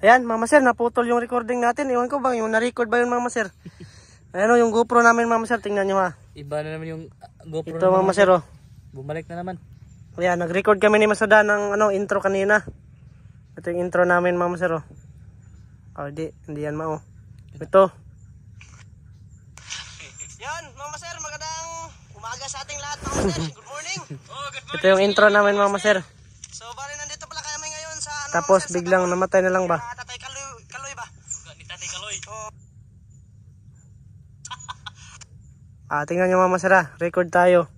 Ayan, Mama Sir, naputol yung recording natin. Iwan ko bang yung na-record ba yun, Mama Sir? Ayan o, yung GoPro namin, Mama Sir. Tingnan nyo ha. Iba na naman yung GoPro. Ito, Mama Sir o. Bumalik na naman. Ayan, nag-record kami ni Masada ng intro kanina. Ito yung intro namin, Mama Sir o. Oh, hindi yan mao. Ito. Yan, Mama Sir, magandang umaga sa ating lahat, Mama Sir. Good morning. Ito yung intro namin, Mama Sir. So, bali nandito pala kami ngayon sa Tapos Mama Sir, biglang sa namatay na lang ba? Tatay Kaloy ba? Ni Tatay Kaloy. Tingnan nyo, Mama Sir ha. Record tayo.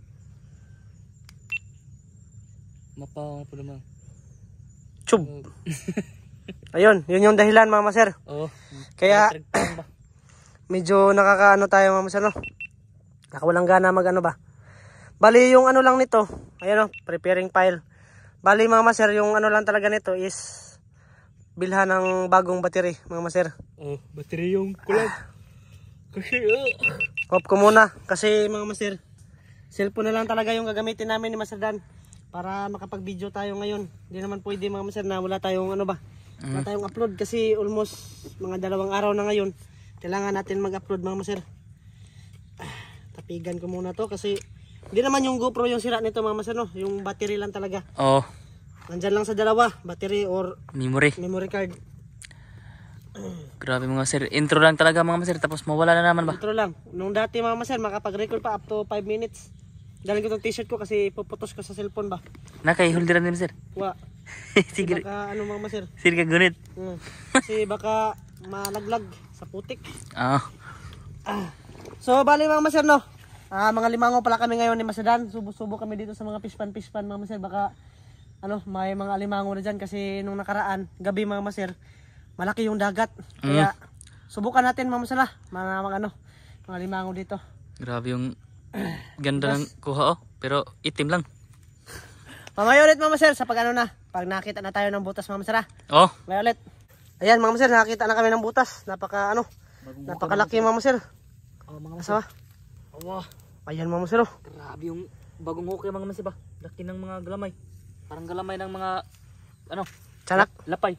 Mapawa po naman. Chub. Ayun, yun yung dahilan, Mama Sir. Oo. Kaya medyo nakakaano tayo, Mama Sir, no? Nakawalang gana mag ano ba. Bali yung ano lang nito, ayan o, preparing file. Bali, Mama Sir, yung ano lang talaga nito is bilhan ng bagong battery, Mama Sir. Oh, battery yung kulang. Kasi Off ko muna kasi, Mama Sir, cellphone na lang talaga yung gagamitin namin ni Master Dan para makapag-video tayo ngayon. Hindi naman pwede, Mama Sir, na wala tayong ano ba. Wala tayong upload kasi almost mga 2 araw na ngayon. Kailangan natin mag-upload, Mama Sir. Tapigan ko muna to kasi hindi naman yung GoPro yung sira nito, Mama Sir, no? Yung battery lang talaga. Oo. Nandyan lang sa dalawa, battery or memory card. Grabe mga sir. Intro lang talaga mga sir. Tapos mawala na naman ba? Intro lang. Nung dati, Mama Sir, makapag-record pa up to 5 minutes. Dalhin ko itong t-shirt ko kasi puputos ko sa cellphone ba. Nakay-holderan din sir. Wa. Sige. Baka ano, Mama Sir. Sir ka gunit. Kasi baka malaglag sa putik. Oo. So, bali, Mama Sir, no? Mga limango pala kami ngayon ni Masadan. Subo-subo kami dito sa mga pispan, Mama Sir. Baka, may mga limango na dyan. Kasi nung nakaraan, gabi, Mama Sir, malaki yung dagat. Kaya, subukan natin, Mama Sir, mga limango dito. Grabe yung ganda ng kuha, oh. Pero itim lang. Mamaya ulit, Mama Sir, sa pag pag nakita na tayo ng butas, Mama Sir, Oh. Mamaya ulit. Ayan, Mama Sir, nakita na kami ng butas. Napakalaki, Mama Sir. Oh, mga Asa ba? Oh. Ayan, Mama Sir, oh. Grabe yung bagong hukay mga masir ba? Laki ng mga galamay. Parang galamay ng mga Tiyanak. lapay.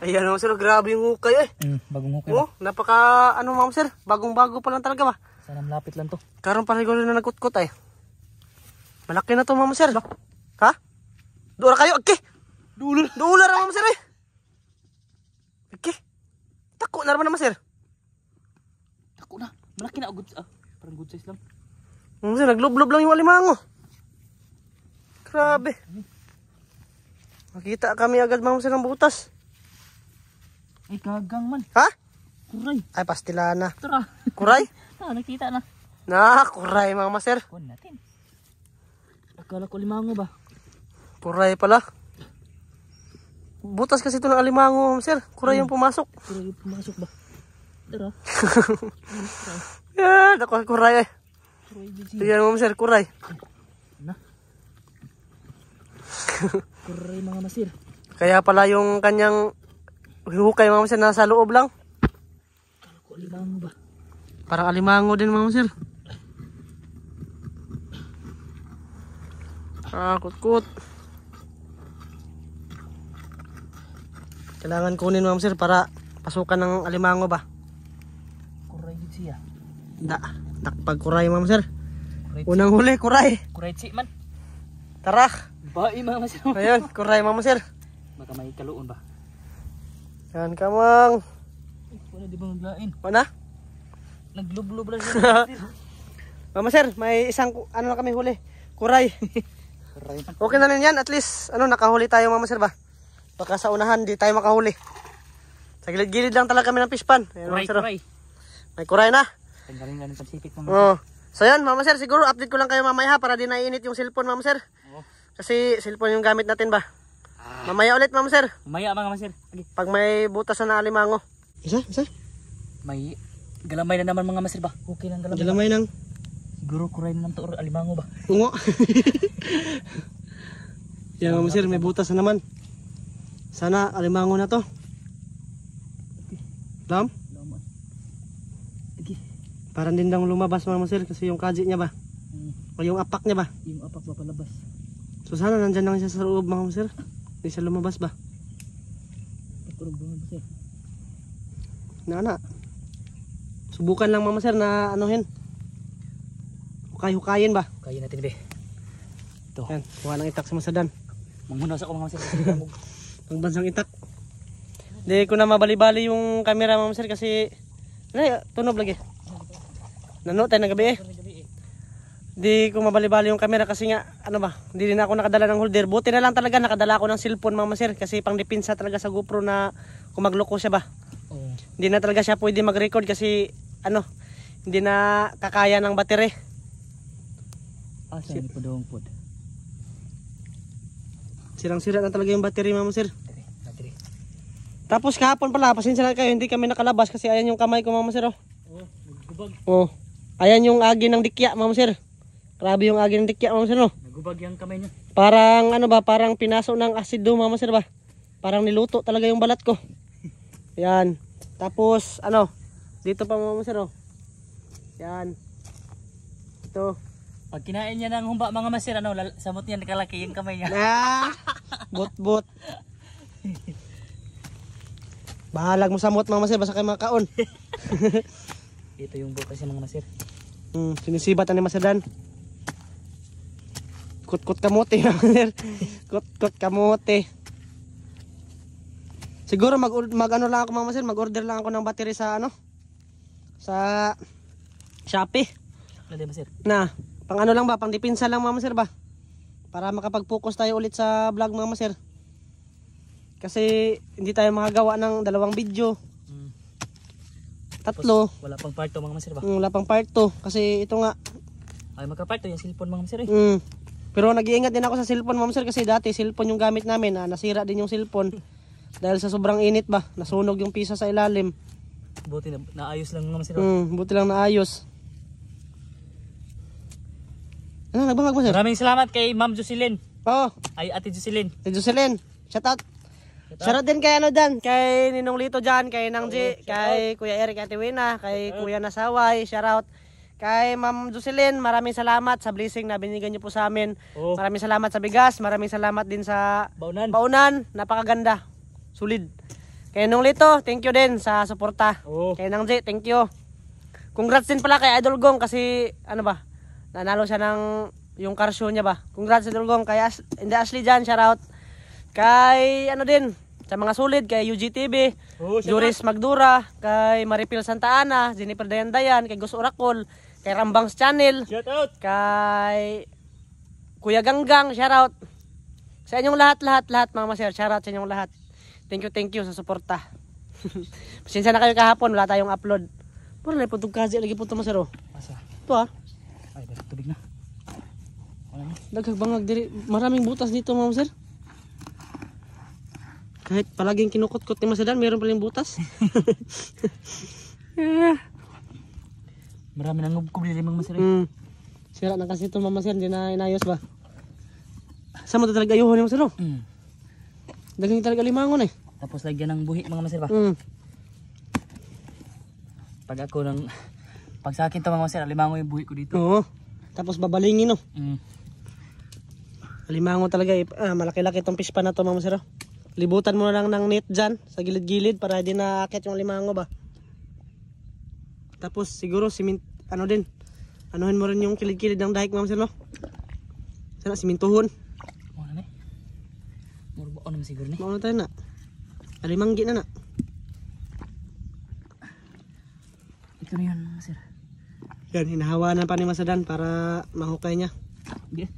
Ayan, Mama Sir, grabe yung hukay, eh. Bagong hukay. Oh, Mama Sir, bagong-bago pa lang talaga ba? Sana malapit lang to. Karon pa rin na nagkutkot, eh. Malaki na to, Mama Sir. Ha? Doon kayo, okay. Dular, Mama Sir, eh. Okay. Tako na naman, Mama Sir. Tako na. Malaki na. Parang good size lang. Mama Sir, naglob-lob lang yung alimango. Grabe. Makita kami agad, Mama Sir, ng butas. Ay, gagang man. Ha? Kuray. Ay, pastilana. Tara. Kuray? Nakita na. Kuray, Mama Sir. Kuhan natin. Akala ko limango ba? Kuray pala. Butas kasi ito ng alimango, Mama Sir. Kuray yung pumasok. Kuray yung pumasok ba? Tara. Yan, ako kuray, eh. Kuray din siya. Tignan, Mama Sir, kuray. Na. Kuray mga masir. Kaya pala yung kanyang hukay, Mama Sir, nasa loob lang. Akala ko limango ba? Parang alimango din, Mama Sir. Kutkut. Kailangan kunin, Mama Sir, para pasukan ng alimango ba? Kuray din siya. Takpag kuray, Mama Sir. Unang huli, kuray. Kuray si man. Tara. Bai mga masir. Ayan, kuray, Mama Sir. Baka may kaluon ba? Yan, kamang. Wala di ba maglain? Mana? Naglublob lang siya. Mama Sir, may isang na kami huli. Kuray. Kuray. Okay na rin yan. At least, nakahuli tayo, Mama Sir ba? Baka sa unahan, di tayo makahuli. Sa gilid-gilid lang talaga kami ng pispan. Ayan, Kuray, Mama Sir, kuray. may kuray na. Tanggalin lang ng Pacific mga Oh. So yan, Mama Sir, siguro update ko lang kayo mamaya ha, para di naiinit yung cellphone, Mama Sir. Oo. Kasi cellphone yung gamit natin ba? Mamaya ulit, Mama Sir. Mamaya mga masir. Pag may butas na alimango. Isa? May galamay na naman mga masir ba? Okay lang galamay. Galamay nang. Siguro kuray na naman to or alimango ba? Ungo. Yan, Mama Sir, may butas na naman. Sana alimango na to. Lam? Laman. Okay. Parang din daw lumabas, Mama Sir, kasi yung kaji niya ba? O yung apak niya ba? Yung apak ba palabas? So sana nandyan lang siya sa loob, Mama Sir. Hindi siya lumabas ba? Puro bunga sir. Na. Subukan lang mga sir na anuhin. Hukay-hukayin ba? Kaya natin be. Ito. Yan, kuha ng itak sa masadan. Manghunas ako mga sir. Pangbansang itak. Di ko na mabali-bali yung camera mga sir kasi tunog lagi. Nano tayo ng gabi eh. Di ko mabali-bali yung camera kasi nga ano ba, hindi din ako nakadala ng holder. Buti na lang talaga nakadala ako ng cellphone mga sir kasi pang depensa talaga sa GoPro na kung magloko siya ba. Oo. Hindi na talaga siya pwede mag-record kasi ano, hindi na kakaya ng battery. Saan po doong pod? Sirang-sira na talaga yung battery mga sir. Battery. Tapos kahapon pala, pasensya na kayo, hindi kami nakalabas kasi ayan yung kamay ko mga sir. Oh, nagubag. Oh. Ayan yung agi ng dikya mga sir. Grabe yung agi ng dikya mga sir no. Nagubag yung kamay niya. Parang ano ba, parang pinaso ng asido mga sir ba. Parang niluto talaga yung balat ko. Yan. Tapos ano, dito pa mga sir oh. Yan. Ito. Pag kinain niya ng humba mga masir, ano, samot niya nakalaki yung kamay niya. Ah, bot. Bahalag mo samot mga masir, basta kayo makaon. Ito yung bukas niya mga masir. Sinisibat ni masadan. Kut kamote mga masir. Kut kamote. Siguro mag ano lang ako mga masir, mag-order lang ako ng battery sa ano? Sa Shopee. Lali masir. Na, pang ano lang ba, pang depensa lang mga masir ba? Para makapag-focus tayo ulit sa vlog mga masir. Kasi hindi tayo makagawa ng 2 video. 3. Tapos, wala pang part 2 mga masir ba? Wala pang part 2 kasi ito nga. Ay magka-part 2 yung cellphone mga masir eh. Pero nag-iingat din ako sa cellphone mga masir kasi dati cellphone yung gamit namin, nasira din yung cellphone. Dahil sa sobrang init ba, nasunog yung pisa sa ilalim. Buti na naayos lang mga masir. Buti lang naayos. Ano, nagbangag mo sir? Maraming salamat kay Ma'am Jocelyn. Oo. Ay Ate Jocelyn. Si Jocelyn, shout out. Shout out din kay ano dyan, kay Ninong Lito dyan, kay Nang G, kay Kuya Eric Atiwina, kay Kuya Nasaway, shout out. Kay Ma'am Jocelyn, maraming salamat sa blessing na binigyan niyo po sa amin. Maraming salamat sa bigas, maraming salamat din sa baunan, napakaganda, solid. Kay Ninong Lito, thank you din sa suporta. Kay Nang G, thank you. Congrats din pala kay Idol Gong kasi ano ba, nanalo siya ng yung car show niya ba. Congrats Idol Gong, kay Ashley dyan, shout out. Kay ano din, sa mga solid, kay UGTV, Juris Magdura, kay Maripil Santa Ana, Jennifer Dayan, kay Gus Oracol, kay Rambangs Channel, kay Kuya Ganggang, shoutout. Sa inyong lahat mga maser, shoutout sa inyong lahat. Thank you sa suporta. Pasensya na kayo kahapon, wala tayong upload. Puro na iputog kazi, lagi po ito maser oh. Ito Ay, tubig na. Daghag bangag diri, maraming butas dito mga maser. Kahit palaging kinukot-kot ni Masadan, mayroon paling butas. Marami nang ngubkob dili mga masir. Sira na kasi ito mga maser, hindi na inayos ba? Saan mo talaga ayuhon ni Maser? Dagang talaga limangon eh. Tapos lagyan ng buhi mga masir ba? Pag ako ng sa akin to mga masir, limango yung buhi ko dito. Oo. Tapos babalingin no. Limango talaga eh. Malaki-laki itong pispa na to mga maser. Libutan mo na lang ng net dyan sa gilid-gilid para di na akit yung limango ba. Tapos siguro ano din. Anuhin mo rin yung kilid-kilid ng dahik mga maser no. Sana simintuhon. Ano na eh? Murbo naman siguro ni. Mauna tayo na. Alimanggi na na. Ito na yun mga sir. Yan, hinahawa na pa ni Masadan para mahukay niya. Hindi.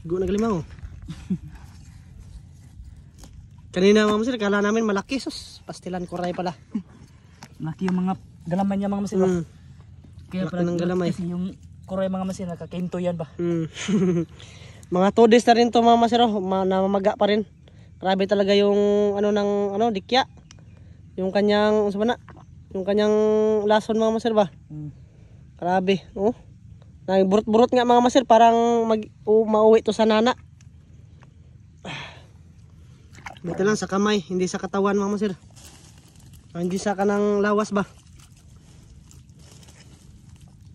Go naglimango. Kanina mga masir, kala namin malaki. Sus, pastilan kuray pala. Laki yung mga galamay niya mga masir ba? Kaya laki ng galamay. Kasi yung kuray mga masir, nakakinto yan ba? Mga 2 days na rin to mga masir, namamaga pa rin. Grabe talaga yung dikya. Yung kanyang, yung kanyang lason mga masir ba? Grabe, oh. Nagburot-burot nga mga masir, parang mauwi to sa nana. Dito lang sa kamay, hindi sa katawan mga masir. Hindi sa kanang lawas ba.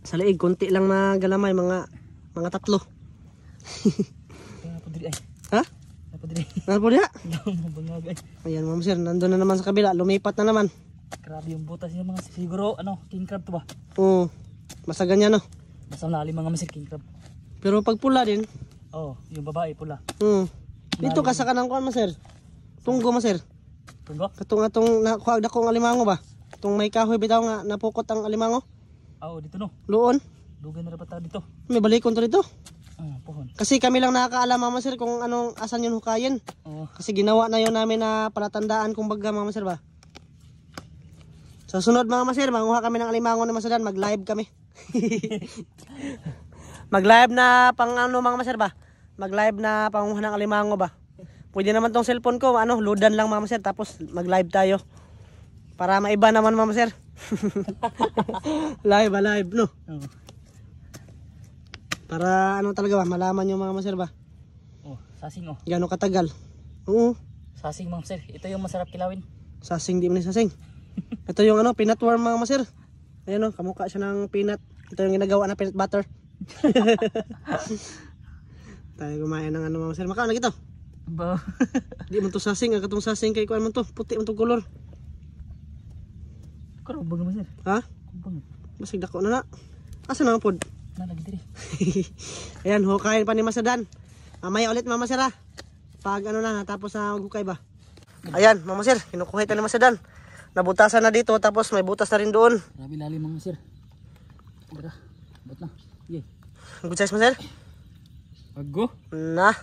Sa leeg, konti lang na galamay, mga 3. Napudiri ay. Ha? diri. Ano po niya? Damo bangagay. Ayan mga master, nandun na naman sa kabila. Lumipat na naman. Grabe yung butas niya mga siguro king crab to ba? Oo. Basta ganyan no. Basta lalim mga masir king crab. Pero pag pula din. Yung babae pula. Dito ka sa kanang kuan master. Tunggo master. Tunggo? Katong atong nakuha dakong alimango ba? Tung may kahoy bitaw nga napukot ang alimango. Dito no. Luon. Dugay na dapat dito. May balikon to dito. Pohon. Kasi kami lang nakakaalam mga master kung anong asan yun hukayin. Kasi ginawa na yun namin na palatandaan kung baga mga master ba. Sa sunod mga master, manguha kami ng alimango ni Masadan, mag-live kami. Mag-live na pang ano mga master ba? Mag-live na panguha ng alimango ba? Pwede naman tong cellphone ko, loadan lang mga master, tapos mag-live tayo. Para maiba naman mga master. Live no? Para ano talaga ba, malaman yung mga master ba? Sasing Gano'ng katagal? Oo. Sasing mga master, ito yung masarap kilawin. Sasing, di man sasing. Ito yung peanut worm mga master. Ayan kamukha siya ng peanut. Ito yung ginagawa na peanut butter. Tayo kumain ng mga master. Makaon na gito. Ba. Di man to sasing, katong sasing kay kuan man to, puti man to color. Karo bang master? Ha? Kumpang. Basig dako na. Asa na pod? Lagi diri. Ayan, hukayin pa ni Masadan. Mamaya ulit mga master ha. Pag na, tapos na maghukay ba. Ayan, mga master, kinukuha ito ni Masadan. Nabutasan na dito, tapos may butas na rin doon. Grabe lalim mga master. Tara, bot na. Yay. Good size master? Ago. Na.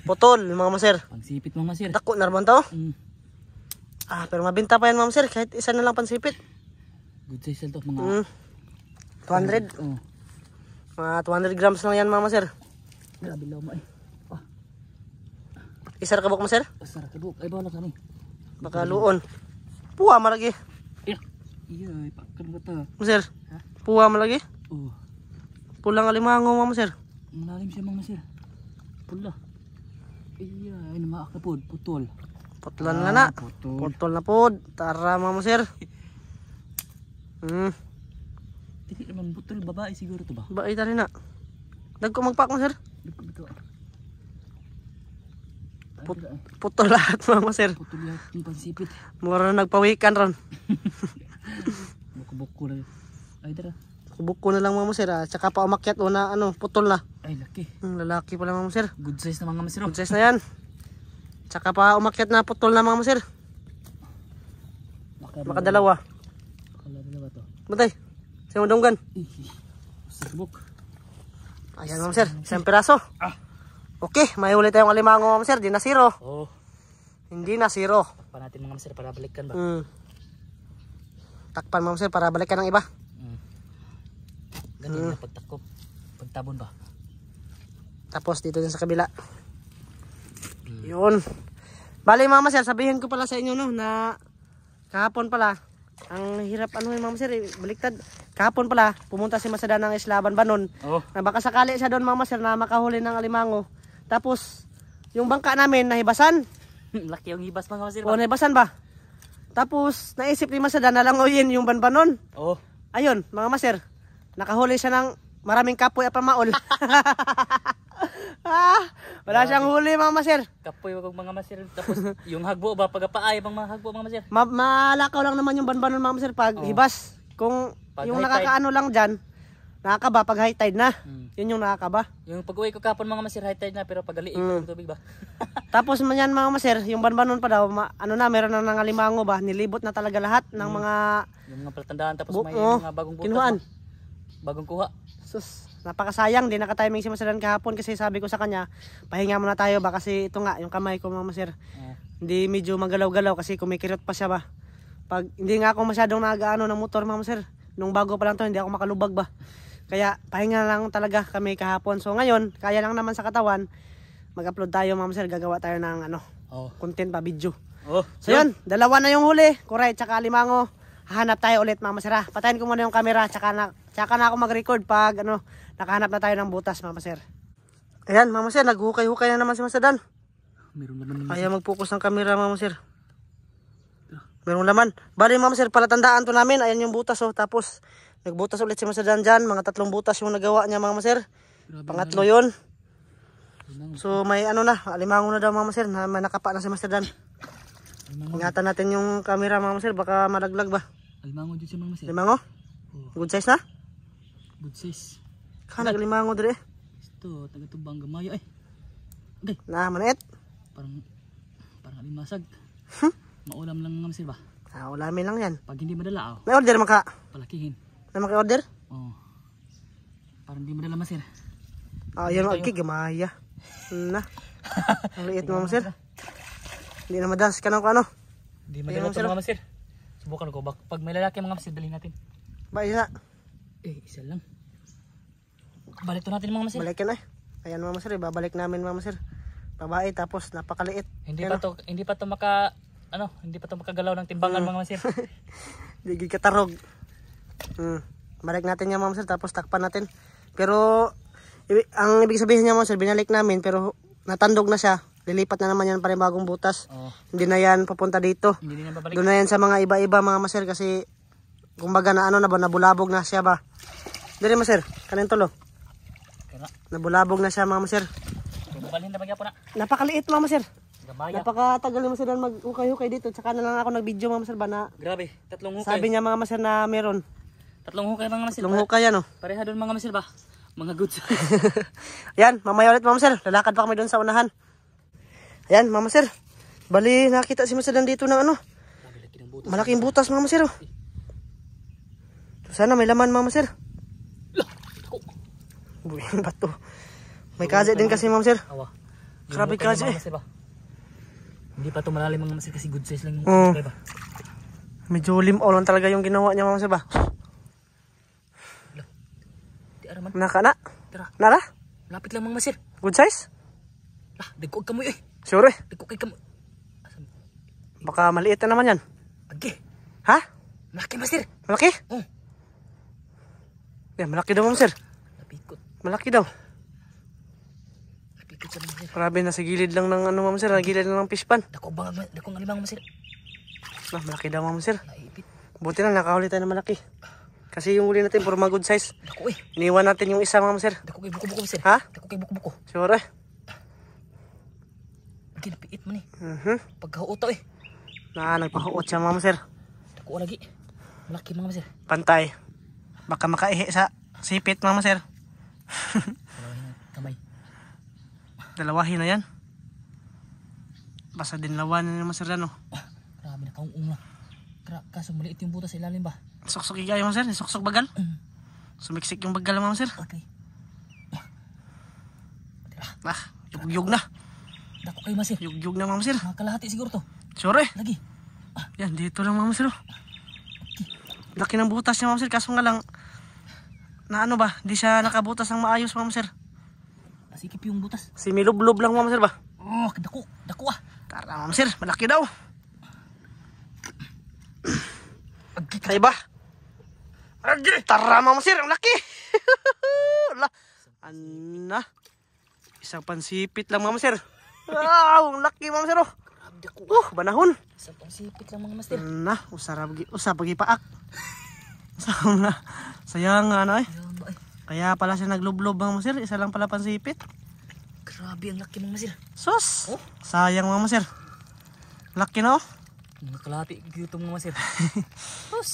Putol, mga master. Pangsipit mga master. Dako na naman to. Pero mabinta pa yan mga master, kahit isa na lang pansipit. Good size to mga 200. Mga 200 grams lang yan mga master. Grabe lama Isar kabuk master? Isar kabuk. Ay bawala kami. Baka luon. Puwa malagi. Iya, pakan bata. Master. Puwa malagi. Pulang alimango mga master. Malalim siya mga master. Pula. Iya, ay namakapod, putol. Putulan na. Putol na pod. Tara mga master. Hindi naman putol, babae siguro to ba? Bae tali na. Dagko magpak master. Dito. Putol lahat mga master. Putol lahat yung pansipit. Mura na nagpawikan ron. Buko-buko lang. Ay dara. Buko na lang mga master. Tsaka pa umakyat o na putol na. Ay laki. Lalaki pala mga master. Good size na mga master. Good size na yan. Tsaka pa umakyat na putol na mga master. Makadalawa. Makadalawa to. Batay. Sa'yo madunggan. Sibuk. Ayan mga master. Isang piraso. Okay. May ulit tayong alimango mga master. Di na zero. Hindi na zero. Takpan natin mga master para balikan ba? Takpan mga master para balikan ng iba. Ganun na pagtakop. Pagtabon ba? Tapos dito din sa kabila. Yun. Bali mga master, sabihin ko pala sa inyo na kahapon pala, ang hirap yung mga master, baliktad. Kahapon pala, pumunta si Masadan ng Isla Banbanon. Na baka sakali siya doon mga master na makahuli ng alimango. Tapos, yung bangka namin nahibasan. Laki yung hibas mga master. Nahibasan ba? Tapos, naisip ni Masadan na langoyin yung Banbanon. Ayun, mga master, nakahuli siya ng maraming kapoy at pamaol. Wala siyang huli mga master. Kapoy wag mga master. Tapos yung hagbo ba pagapaay bang mga hagbo mga master? Malakaw lang naman yung Banbanon mga master pag hibas. Kung pag yung nakakaano lang dyan, nakakaba pag high tide na. Yun yung nakakaba. Yung pag-uwi ko kapon mga master high tide na pero pag aliig yung tubig ba? Tapos man mga master, yung Banbanon pa daw, meron na ng alimango ba, nilibot na talaga lahat ng mga yung mga palatandaan tapos may mga bagong butas. Kinuhaan. Bagong kuha. Sus, napakasayang, di nakatiming si Masadan kahapon kasi sabi ko sa kanya, pahinga muna tayo ba kasi ito nga, yung kamay ko mga master, hindi medyo magalaw-galaw kasi kumikirot pa siya ba. Pag hindi nga ako masyadong nag-ano ng motor mga master, nung bago pa lang to, hindi ako makalubag ba. Kaya pahinga lang talaga kami kahapon. So ngayon, kaya lang naman sa katawan, mag-upload tayo mga master, gagawa tayo ng content pa, video. So yun, dalawa na yung huli, kuray tsaka alimango. Hahanap tayo ulit mga master. Patayin ko muna yung camera, tsaka na ako mag-record pag nakahanap na tayo ng butas mga master. Ayan mga master, naghukay-hukay na naman si Masadan. Meron laman. Ayaw mag-focus ng camera mga master. Meron laman. Bali mga master, palatandaan to namin. Ayan yung butas tapos nagbutas ulit si Masadan dyan. Mga 3 butas yung nagawa niya mga master. Pangatlo yun. So may ano na, alimango na daw mga master, na may nakapa na si Master Dan. Ingatan natin yung camera mga master, baka malaglag ba? Alimango dyan siya mga master. Limango? Good size na? Good size. Kanag limango dire. Ito, taga-tubang gamaya eh. Okay. Na, maniit. Parang alimasag. Maulam lang mga master ba? Ulamin lang yan. Pag hindi madala, May order maka? palakihin. May maki-order? Oh. Parang hindi madala master. Yan okay, gamaya. Na. Ang liit mga master. Hindi na madas ka na ano. Hindi madala ito mga master. Subukan ko. Pag may lalaki mga master, dalhin natin. Ba, isa? Isa lang. Balik to natin mga master. Balikin eh. Ayan mga master, babalik namin mga master. Babae tapos napakaliit. Hindi pa to makagalaw ng timbangan mga master. Hindi katarog. Balik natin yan mga master tapos takpan natin. Pero ang ibig sabihin niya mga master, binalik namin pero natandog na siya. Lilipat na naman yan para bagong butas. Hindi na yan papunta dito. Hindi na babalik. Doon na yan sa mga iba-iba mga master kasi kumbaga na ano na ba, nabulabog na siya ba. Dire master, kanin tulo. Nabulabog na siya mga master. Balhin na po na. Napakaliit mga master. Gamaya. Napakatagal ni master mag-ukay-ukay dito. Tsaka na lang ako nag-video mga master ba na. Grabe, 3 hukay. Sabi niya mga master na meron. 3 hukay mga master. 3 hukay yan oh. Pareha doon mga master ba? Mga goods. Yan, mamaya ulit mga master. Lalakad pa kami doon sa unahan. Ayan mga master. Bali nakita si master dito ng ano. Malaking butas mga master oh. Sana may laman mga master. Uy, bato. May kaze din kasi mga master. Grabe kaze eh. Hindi pa ito malalim mga master kasi good size lang yung hukay ba. Medyo limaw lang talaga yung ginawa niya mga master ba. Naka na? Nara? Lapit lang mga master. Good size? Dagkog ka mo eh. Sure eh. Dagkog ka mo. Baka maliit na naman yan. Agi. Ha? Malaki master. Malaki? Oo. Yan, malaki daw mga master. Napikot. Malaki daw. Napikot sa mga master. Grabe, nasa gilid lang ng ano mga master. Nasa gilid lang ng fishpan. Dagkog alimang master. Malaki daw mga master. Naipit. Buti lang, nakahuli tayo ng malaki. Kasi yung huli natin, puro mga good size. Dako eh. Iniwan natin yung isa mga master. Dako kay buko-buko master. Ha? Dako kay buko-buko. Sure eh. Agi, napiit mo ni. eh. Pagkauto eh. Nagpahuot siya mga master. Dako lagi. Malaki mga master. Pantay. Baka makaihi sa sipit mga master. Kamay. Dalawahin na yan. Basta din lawan na master yan oh. Grabe na kaung lang. Kaso maliit yung butas sa ilalim ba? Suksok igay mga master. Suksok bagal. Sumiksik yung bagal mga master. Okay. Yugyug na. Dako kayo master. Yugyug na mga master. Mga kalahati siguro to. Sure eh. Lagi. Yan, dito lang mga master oh. Laki ng butas niya mga master. Kaso nga lang, na ano ba, di siya nakabutas ng maayos mga master. Masikip yung butas. Similublob lang mga master ba? Dako ah. Tara mga master, malaki daw. Kaya ba? Tara mga master, ang laki. Ana. Isang pansipit lang mga master. Wow, ang laki mga master oh. Banahon. Isang pansipit lang mga master. Na, usap pagi paak. Sayang nga ano eh. Kaya pala siya naglublob mga master. Isa lang pala pansipit. Grabe ang laki mga master. Sus! Sayang mga master. Laki no? Mga kalahati dito mga master.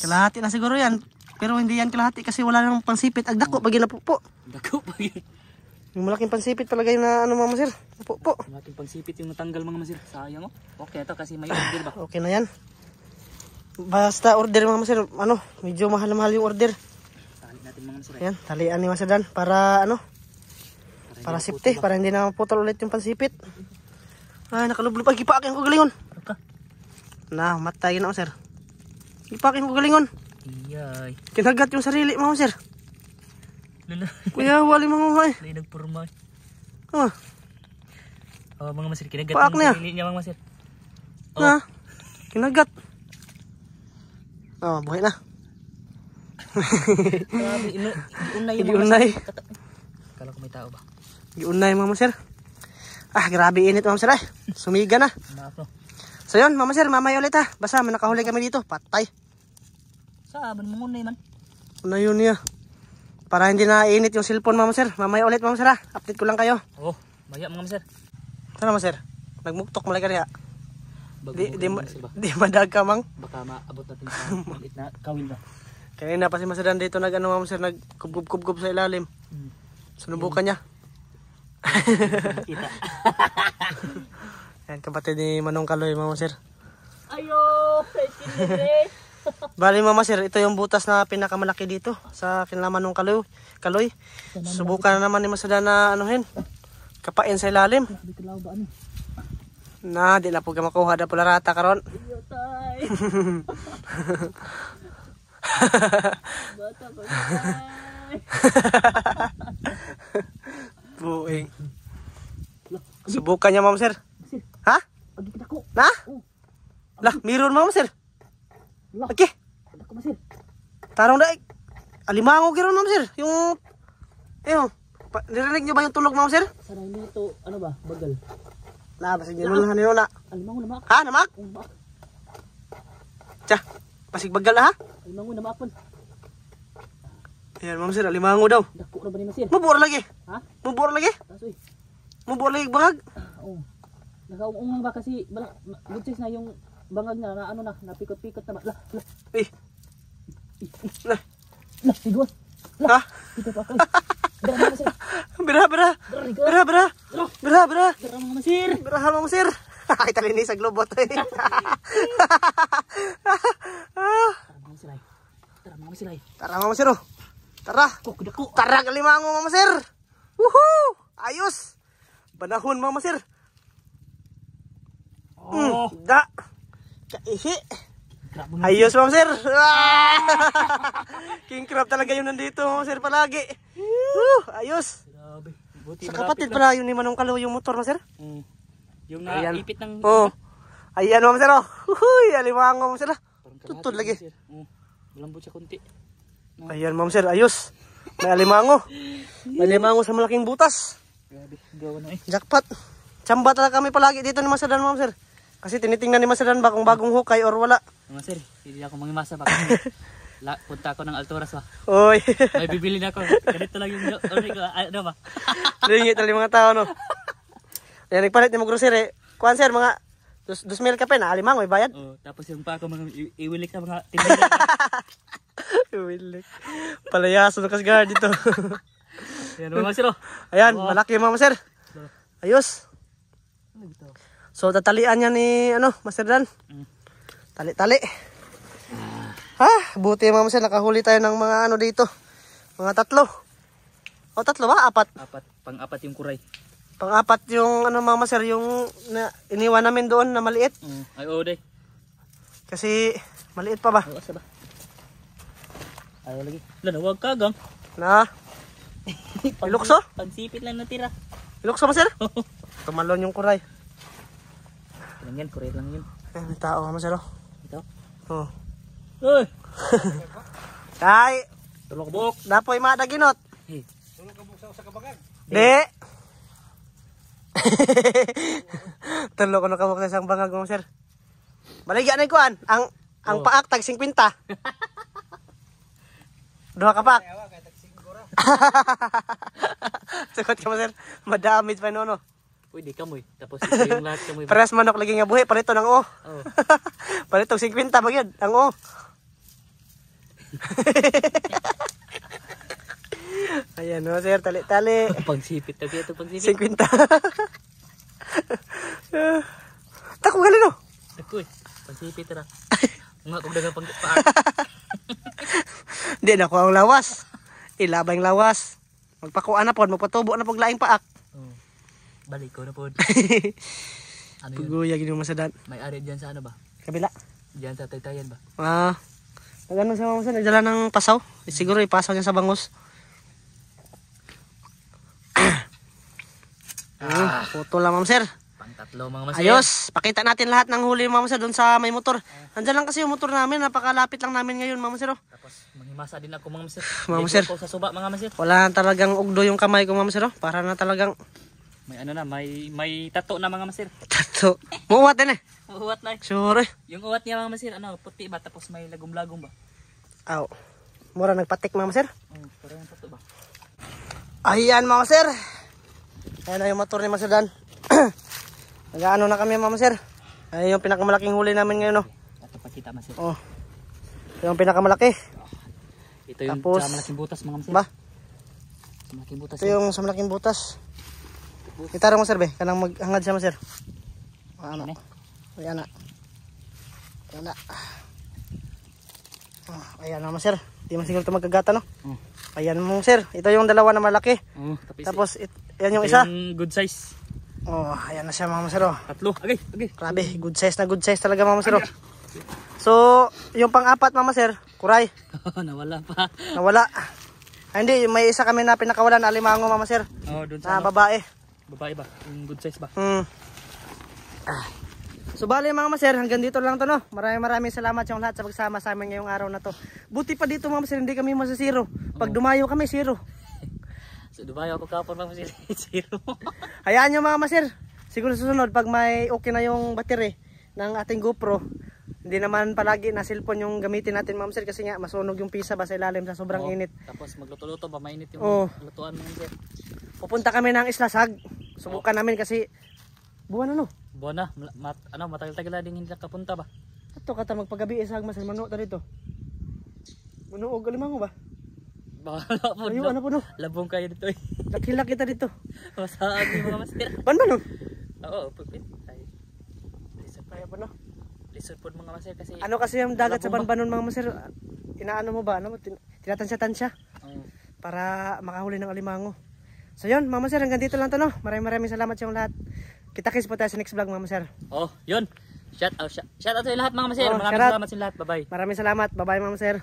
Kalahati na siguro yan. Pero hindi yan kalahati kasi wala nang pansipit. Agdako pag napupo. Dako pag Yung malaking pansipit talaga yung na ano mga master. Napupo. malaking pansipit yung natanggal mga master. Sayang oh. Okay ito kasi may order ba? Okay na yan. Basta order mga master. Ano, medyo mahal-mahal yung order. Tali natin mga master. Ayan, talian ni Master Dan para ano? Para safety, para hindi na maputol ulit yung pansipit. Ay, nakalublob. Ay, ipakin ko galingon. Na, matay na master. Ipakin ko galingon. Iyay. Kinagat yung sarili mga master. Lala. Kuya, wali mga mga eh. Lay nagpurma. Oh, Mga master, kinagat Paak yung niya. sarili niya mga master. na. Kinagat. Oh, buhay na. Grabe, iunay yung Hindi mga unay. master. Kala ko may tao ba? Giunay mga master. Grabe init mga master eh. Sumiga na. Maaf no. So yun, mga master, mamaya ulit ha. Basta may nakahuli kami dito. Patay. Saban mo ngunay man. Ano yun niya? Para hindi na init yung cellphone mga master. Mamaya ulit mga master ha. Update ko lang kayo. Maya mga master. Sana mga sir? Nagmuktok malay ka niya. Master ba? Di madag ka mang. Baka maabot natin sa maliit na kawil ba. Kanina pa si Masadan dito nag-ano mga sir, nagkubgob-kubgob sa ilalim. Sunubukan niya. Kita. Yan, kapatid ni Manong Kaloy mga sir. Ayo! Kinire! Bali mga sir, ito yung butas na pinakamalaki dito sa kinlaman ng Kaloy. Subukan na naman ni Masadan na anuhin. Kapain sa ilalim. Dito lang ba ano? Na, di na po ka makuha na pula rata karon. Iyo tay! Bata ko tay! Buing. Subukan niya mga sir. Masir, Ha? pag kita ko. Na? Oh, Lah, meron mga sir. lah. Okay. Ada ko masir. Tarong daig. Alimango giron mga sir. Yung nirinig niyo ba yung tulog mga sir? Sana hindi ito, ano ba, bagal. Na, basig niyo lang niyo na. Alimango na maak. Ha, namak? Oh, maak. Tsa, basig bagal ha? Alimango na maakon. Ayan mga sir, alimango daw. Dako na ba ni masir? Mubor lagi. Ha? Mubor lagi. Tasoy. Mubor lagi bahag. Oo. Nagaungang ba kasi good size na yung bangag na ano na napikot-pikot na ba. Lah, lah. Eh. Lah. Lah, sigwas. Ha? Kita pa ako. Dara mga masir. Bira. Bira. Dara. Bira. Dara mga masir. Birahan mga sir. Ay, talinis sa globot. Tara mga sir ay. Tara mga masir ay. Tara mga sir oh. Tara. Dako. Tara kalimango mga sir. Woohoo! Ayos. Panahon mga sir. Oh. Da. Kaihi. Grabe na. Ayos mga sir. King crab talaga yun nandito mga sir palagi. Ayos. Grabe. Buti Sa malapit kapatid lang. pala yun ni Manong Kaloy yung motor mga sir. Yung Ayan. naipit ng Oh. Ayan mga sir oh. Uy, alimango mga sir. parang Tutod kalahati, lagi. sir. Malambot siya konti. Ayan mga sir, ayos. May alimango. May alimango sa malaking butas. Grabe. Gawa na eh. Jackpot. Tsamba talaga kami palagi dito ni Masadan mga sir. Kasi tinitingnan ni Masadan ba kung bagong hukay or wala. Mga sir, hindi ako mangimasa ba? Punta ako ng Altoras ba? Oy. May bibili na ako. Ganito lang yung order ko. Ano ba? Ringit tali mga tao no. Ayan, nagpalit ni mo grocery. Kuan sir, mga 2,000 kape na alimango may bayad. Oh, tapos yung pa ako mga iwilik sa mga tindahan. Wilik. Palayaso na kasgar dito. Yan mga sir. Ayan, malaki mga sir. Ayos. So tatalian niya ni Master Dan. Tali-tali. Buti mga sir, nakahuli tayo ng mga dito. Mga 3. O 3 ba? 4. Pang-apat yung kuray. Pang-4 yung mga sir, yung iniwan namin doon na maliit. Ay, oo day. Kasi maliit pa ba? Oo, asa ba? Ayaw lagi. Huwag kagang. Na. Ilukso? Pagsipit lang natira. Ilukso mga sir? Tumalon yung kuray. Lang yan, kuray lang yun. May tao mga sir. Ito? Oh. Uy! Kay, Tulog buk. dapoy madaginot. Hey. Di. Tulo ko nakabuk sa isang bangag mga sir. Baligyan na kuan. Ang paak tag 50. Duha ka paak. Sagot ka mga sir. Madamage pa no. Pwede kamoy. Tapos ito yung lahat kamoy. Pares manok lagi nga buhi. Parito ng o. Oh. Parito 50 bagyod. Ang o. Ayan mga sir. Tali-tali. Pagsipit. Tabi ito pagsipit. 50. Tako galing no. Ako eh. Pagsipit na. Nga kung dagang pang-paak. Hindi na ko ang lawas. Ilabay ang lawas. Magpakuan na po. Magpatubo na pag laing paak. Oh. Balik ko na po. Ano yun? Puguya gini Masadan. May ari dyan sa ano ba? Kabila. Dyan sa Taytayan ba? Nagano sa mga Masadan. Nagdala ng pasaw. Siguro ipasaw niya sa bangus. Photo lang ma'am sir. Pang-tatlo mga masaya. Ayos. Pakita natin lahat ng huli ma'am sir. Doon sa may motor. Nandyan lang kasi yung motor namin. Napakalapit lang namin ngayon ma'am sir. Tapos manghimasa din ako mga masir. Mga masir. Ako sa suba mga masir. Wala talagang ugdo yung kamay ko ma'am sir. Para na talagang May ano na, may tato na mga masir. tato. Muwat din eh. Uwat na. Sure. Yung uwat niya mga masir, ano, puti ba? Tapos may lagom-lagom ba? Aw. Mura nagpatik ma'am sir. Parang yung tato ba? Ayan mga sir. Ayan na yung motor ni Master Dan. Nag-ano na kami mga sir. Ay yung pinakamalaking huli namin ngayon, no. Ito pakita Master. Oh. Ito yung pinakamalaki. Ito yung Tapos, sa malaking butas mga Master. Ba? Sa malaking butas. Ito yung sa malaking butas. Itara mo sir be, kanang maghangad siya Master. Ano? Ayan na. Ayan na. Oh, ayan na Master. Di man siguro ito magkagata, no. Oh. Ayan mo sir. Ito yung dalawa na malaki. Oh, Tapos yan yung ito isa. yung good size. Oh, ayan na siya mga Master. Oh. Tatlo. Okay, okay. Grabe, good size talaga mga Master. Oh. So, yung pang-apat mga Master, kuray. Nawala pa. Nawala. Ay, hindi, may isa kami na pinakawalan na alimango mga Master. Oh, doon Na sa babae. babae ba? Yung good size ba? So bali mga Master, hanggang dito lang to, no. Maraming salamat yung lahat sa pagsama sa amin ngayong araw na to. Buti pa dito mga Master, hindi kami masasiro. Pag dumayo kami, zero. So Dubai ako kapon mga Master. Zero. Hayaan nyo mga Master. Siguro susunod, pag may okay na yung battery ng ating GoPro, hindi naman palagi na cellphone yung gamitin natin mga Master, kasi nga masunog yung pisa ba sa ilalim sa sobrang init. Tapos magluto-luto ba, mainit yung lutuan mga Master. Pupunta kami ng Islasag. Subukan namin kasi buwan ano. Buwan na, matagal-tagal na din hindi nakapunta ba? Ato kata magpagabi isag Master, mano ta dito. Manuog alimango ba? Bahala po. Ayo ano po no? Labong kayo dito eh. Lakila kita dito. Masaan yung mga Master. Ban no? Oo, pupit. Ay. Listen Kaya pa no? Listen po mga Master kasi Ano kasi yung dagat sa Banbanon mga Master? Inaano mo ba? Ano mo? Tinatansya-tansya para makahuli ng alimango. So yun, mga Master, hanggang dito lang to, no? Maraming salamat sa yung lahat. Kita-kits po tayo sa next vlog mga Master. Oh, yun. Shout out sa lahat mga Master. Oh, Maraming shout out. salamat sa lahat. Bye-bye. Maraming salamat. Bye-bye mga Master.